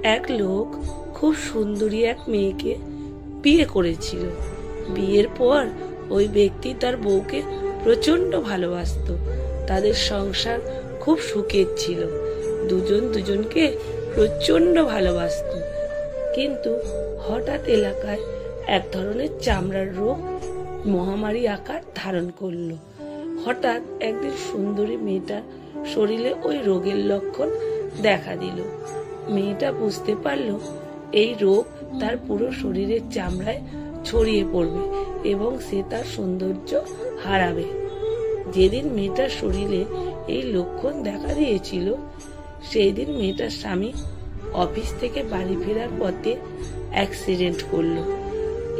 এক লোক খুব সুন্দরী এক মেয়েকে বিয়ে করেছিল। বিয়ের পর ওই ব্যক্তি তার বউকে প্রচন্ড ভালোবাসতো। তাদের সংসার খুব সুখের ছিল, দুজন দুজনকে প্রচন্ড ভালোবাসতো। কিন্তু হঠাৎ এলাকায় এক ধরনের চামড়ার রোগ মহামারী আকার ধারণ করলো। হঠাৎ একদিন সুন্দরী মেয়েটার শরীরে ওই রোগের লক্ষণ দেখা দিল। মেয়েটা বুঝতে পারলো এই রোগ তার পুরো শরীরের চামড়ায় ছড়িয়ে পড়বে এবং সে তার সৌন্দর্য হারাবে। যেদিন মেয়েটার শরীরে এই লক্ষণ দেখা দিয়েছিল, সেই দিন মেয়েটার স্বামী অফিস থেকে বাড়ি ফেরার পথে অ্যাক্সিডেন্ট করলো।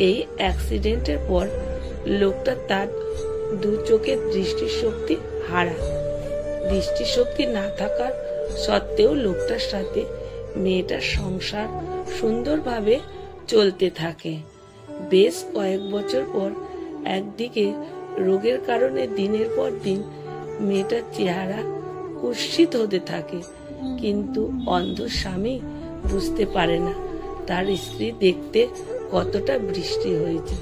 এই অ্যাক্সিডেন্টের পর লোকটা তার দু চোখের দৃষ্টিশক্তি হারায়। দৃষ্টিশক্তি না থাকার সত্ত্বেও লোকটার সাথে মেয়েটার সংসার সুন্দরভাবে চলতে থাকে। বেশ কয়েক বছর পর একদিকে রোগের কারণে দিনের পর দিন মেয়েটার চেহারা কুৎসিত হতে থাকে, কিন্তু অন্ধ স্বামী বুঝতে পারে না তার স্ত্রী দেখতে কতটা বৃষ্টি হয়েছে।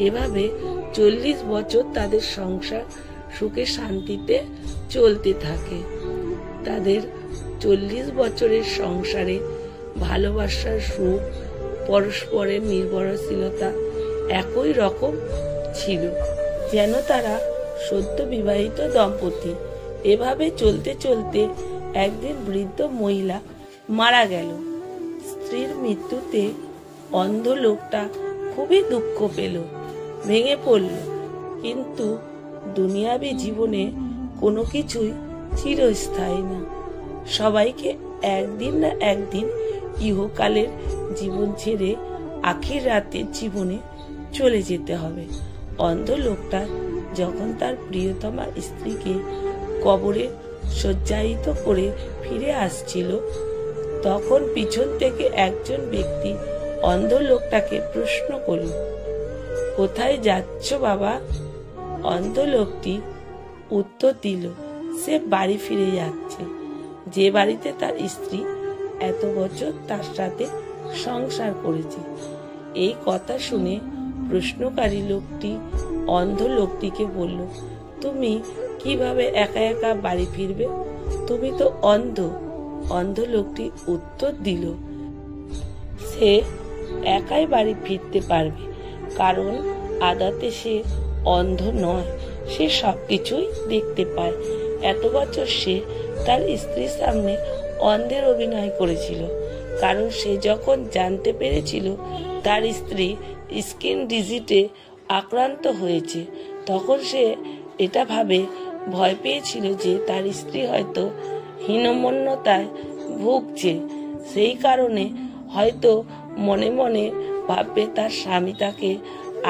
এভাবে 40 বছর তাদের সংসার সুখে শান্তিতে চলতে থাকে। তাদের 40 বছরের সংসারে ভালোবাসার সুখ, পরস্পরের নির্ভরশীলতা একই রকম ছিল, যেন তারা সদ্য বিবাহিত দম্পতি। এভাবে চলতে চলতে একদিন বৃদ্ধ মহিলা মারা গেল। স্ত্রীর মৃত্যুতে অন্ধ লোকটা খুবই দুঃখ পেল, ভেঙে পড়ল। কিন্তু দুনিয়াবী জীবনে কোনো কিছুই চিরস্থায়ী না। সবাইকে একদিন না একদিন ইহকালের জীবন ছেড়ে আখির রাতের জীবনে চলে যেতে হবে। অন্ধ লোকটা যখন তার প্রিয়তমা স্ত্রীকে কবরে সজ্জায়িত করে ফিরে আসছিল, তখন পিছন থেকে একজন ব্যক্তি অন্ধ লোকটাকে প্রশ্ন করল, কোথায় যাচ্ছ বাবা? অন্ধ লোকটি উত্তর দিল, সে বাড়ি ফিরে যাচ্ছে, যে বাড়িতে তার স্ত্রী এত বছর তার সাথে সংসার করেছে। এই কথা শুনে প্রশ্নকারী লোকটি অন্ধ লোকটিকে বলল, তুমি কিভাবে একা একা বাড়ি ফিরবে? তুমি তো অন্ধ। অন্ধ লোকটি উত্তর দিল, সে একাই বাড়ি ফিরতে পারবে, কারণ আদতে সে অন্ধ নয়, সে সবকিছুই দেখতে পায়। এত বছর সে তার স্ত্রীর সামনে অন্ধের অভিনয় করেছিল, কারণ সে যখন জানতে পেরেছিল তার স্ত্রী স্কিন ডিজিজে আক্রান্ত হয়েছে, তখন সে এটা ভাবে ভয় পেয়েছিল যে তার স্ত্রী হয়তো হীনমন্যতায় ভুগছে। সেই কারণে হয়তো মনে মনে ভাববে তার স্বামী তাকে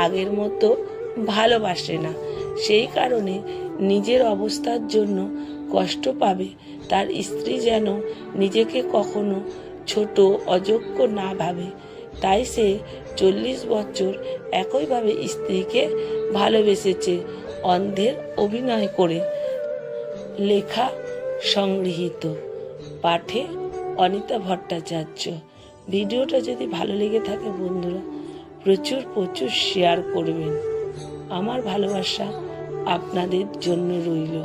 আগের মতো ভালোবাসে না, সেই কারণে নিজের অবস্থার জন্য কষ্ট পাবে। তার স্ত্রী যেন নিজেকে কখনো ছোট অযোগ্য না ভাবে, তাই সে 40 বছর একইভাবে স্ত্রীকে ভালোবেসেছে অন্ধের অভিনয় করে। লেখা সংগৃহীত, পাঠে অনিতা ভট্টাচার্য। ভিডিওটা যদি ভালো লেগে থাকে বন্ধুরা প্রচুর প্রচুর শেয়ার করবেন। আমার ভালোবাসা আপনাদের জন্য রইল।